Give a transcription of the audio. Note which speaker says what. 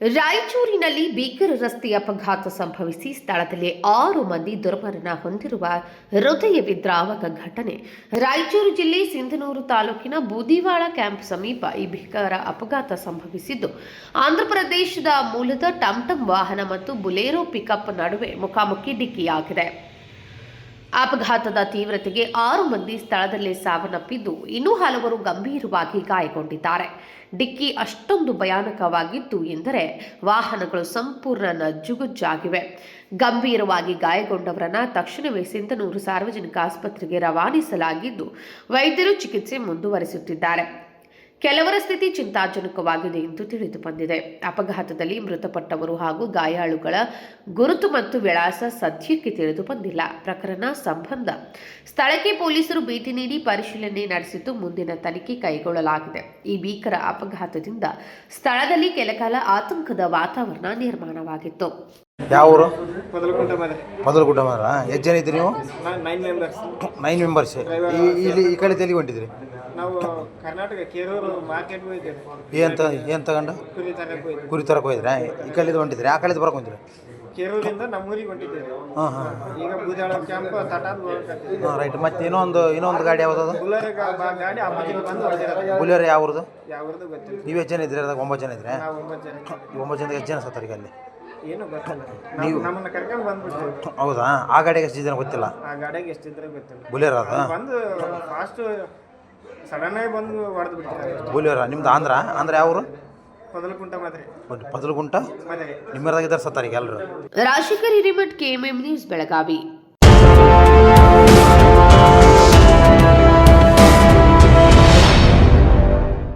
Speaker 1: ರಾಯಚೂರಿನಲ್ಲಿ ಭೀಕರ ರಸ್ತೆ ಅಪಘಾತ ಸಂಭವಿಸಿ ಸ್ಥಳದಲ್ಲಿ 6 ಮಂದಿ ದುರ್ಮರಣ ಹೊಂದಿರುವ ಹೃದಯ ವಿದ್ರಾವಕ ಘಟನೆ. ರಾಯಚೂರು ಜಿಲ್ಲೆ ಸಿಂಧನೂರು ತಾಲೂಕಿನ ಬೂದಿವಾಳ ಕ್ಯಾಂಪ್ ಸಮೀಪ ಈ ಭೀಕರ ಅಪಘಾತ ಸಂಭವಿಸಿದ್ದು, ಆಂಧ್ರಪ್ರದೇಶದ ಮೂಲದ ಟಂಟಂ ವಾಹನ ಮತ್ತು ಬುಲೆರೋ ಪಿಕಪ್ ನಡುವೆ ಮುಖಾಮುಖಿ ಡಿಕ್ಕಿಯಾಗಿದೆ. ಅಪಘಾತದ ತೀವ್ರತೆಗೆ 6 ಮಂದಿ ಸ್ಥಳದಲ್ಲೇ ಸಾವನ್ನಪ್ಪಿದ್ದು, ಇನ್ನೂ ಹಲವರು ಗಂಭೀರವಾಗಿ ಗಾಯಗೊಂಡಿದ್ದಾರೆ. ಡಿಕ್ಕಿ ಅಷ್ಟೊಂದು ಭಯಾನಕವಾಗಿತ್ತು ಎಂದರೆ ವಾಹನಗಳು ಸಂಪೂರ್ಣ ನಜ್ಜುಗುಜ್ಜಾಗಿವೆ. ಗಂಭೀರವಾಗಿ ಗಾಯಗೊಂಡವರನ್ನ ತಕ್ಷಣವೇ ಸಿಂಧನೂರು ಸಾರ್ವಜನಿಕ ಆಸ್ಪತ್ರೆಗೆ ರವಾನಿಸಲಾಗಿದ್ದು, ವೈದ್ಯರು ಚಿಕಿತ್ಸೆ ಮುಂದುವರಿಸುತ್ತಿದ್ದಾರೆ. ಕೆಲವರ ಸ್ಥಿತಿ ಚಿಂತಾಜನಕವಾಗಿದೆ ಎಂದು ತಿಳಿದು ಬಂದಿದೆ. ಅಪಘಾತದಲ್ಲಿ ಮೃತಪಟ್ಟವರು ಹಾಗೂ ಗಾಯಾಳುಗಳ ಗುರುತು ಮತ್ತು ವಿಳಾಸ ಸದ್ಯಕ್ಕೆ ತಿಳಿದು ಬಂದಿಲ್ಲ. ಪ್ರಕರಣ ಸಂಬಂಧ ಸ್ಥಳಕ್ಕೆ ಪೊಲೀಸರು ಭೇಟಿ ನೀಡಿ ಪರಿಶೀಲನೆ ನಡೆಸಿದ್ದು, ಮುಂದಿನ ತನಿಖೆ ಕೈಗೊಳ್ಳಲಾಗಿದೆ. ಈ ಭೀಕರ ಅಪಘಾತದಿಂದ ಸ್ಥಳದಲ್ಲಿ ಕೆಲಕಾಲ ಆತಂಕದ ವಾತಾವರಣ ನಿರ್ಮಾಣವಾಗಿತ್ತು.
Speaker 2: ಯಾವ ಊರು? ಮೊದಲಗುಡ್ಡ ಮಾರ. ಎಷ್ಟು ಜನ ಇದ್ರಿ ನೀವು? 9 ಮೆಂಬರ್ಸ್. ಇಲ್ಲಿ ಈ ಕಡೆ ತೆಲಿಗೆ ಹೊಂಟಿದ್ರಿ?
Speaker 3: ನಾವು ಕರ್ನಾಟಕ ಕೇರೂರು ಮಾರ್ಕೆಟ್ ಹೋಗಿದ್ದೇವೆ.
Speaker 2: ಏನು ತಗೊಂಡು ಕುರಿ ತರಕ್ಕೆ ಹೋಗಿದ್ರೆ ಈ ಕಡೆದು ಹೊಂಟಿದ್ರಿ? ಆ ಕಡೆದು ಬರಕ್ಕೆ ಹೊಂಟಿದ್ರಿ?
Speaker 3: ಕೇರೂರಿಂದ ನಮ್ಮೂರಿಗೆ ಹೊಂಟಿದ್ದೇವೆ. ಈಗ ಬೂದಾಳ ಕ್ಯಾಂಪ್ ತಟಾದ
Speaker 2: ರೈಟ್. ಮತ್ತೆ ಇನ್ನೊಂದು ಗಾಡಿ ಯಾವ್ದು?
Speaker 3: ಬುಲೆರೋ ಗಾಡಿ ಅಪ್ಪಾಜಿಗೆ ಬಂದು ಹೊಡೆದಿರೋದು.
Speaker 2: ಬುಲೆರೋ ಯಾವ್ದು
Speaker 3: ಗೊತ್ತಿಲ್ಲ.
Speaker 2: ನೀವು ಎಷ್ಟು ಜನ ಇದ್ರಿ? ಅದಾಗ 9 ಜನ ಇದ್ರೆ?
Speaker 3: ನಾವು 9 ಜನ.
Speaker 2: 9 ಜನ ಎಷ್ಟು ಜನ ಸತ್ತರಿಗೆ ಅಲ್ಲಿ?
Speaker 3: ಏನು ಗೊತ್ತಿಲ್ಲ. ನೀವು ನಮ್ಮನ್ನ ಕರ್ಕೊಂಡು ಬಂದ್ಬಿಡ್ತೀವಿ.
Speaker 2: ಹೌದಾ? ಆ ಗಾಡಿಗೆ ಎಷ್ಟು ಜನ ಗೊತ್ತಿಲ್ಲ?
Speaker 3: ಆ ಗಾಡಿಗೆ ಎಷ್ಟಿದ್ರೆ ಗೊತ್ತಿಲ್ಲ.
Speaker 2: ಬುಲೆರೋ ಅದು
Speaker 3: ಬಂದು ಫಾಸ್ಟ್ ಸಡನ್ ಆಗಿ ಬಂದು ಹೊಡೆದು ಬಿಡ್ತಾರೆ.
Speaker 2: ಬುಲೆರೋ ನಿಮ್ದು ಆಂಧ್ರ ಯಾವರು?
Speaker 3: ಪದಲಗುಂಟ
Speaker 2: ಪದಲಗುಂಟ. ನಿಮ್ಮದಾಗಿದ್ದಾರೆ ಸತ್ತಾರಿಗೆ ಎಲ್ಲರೂ.
Speaker 1: Rajashekhar Hiremath, KMM news, Belagavi.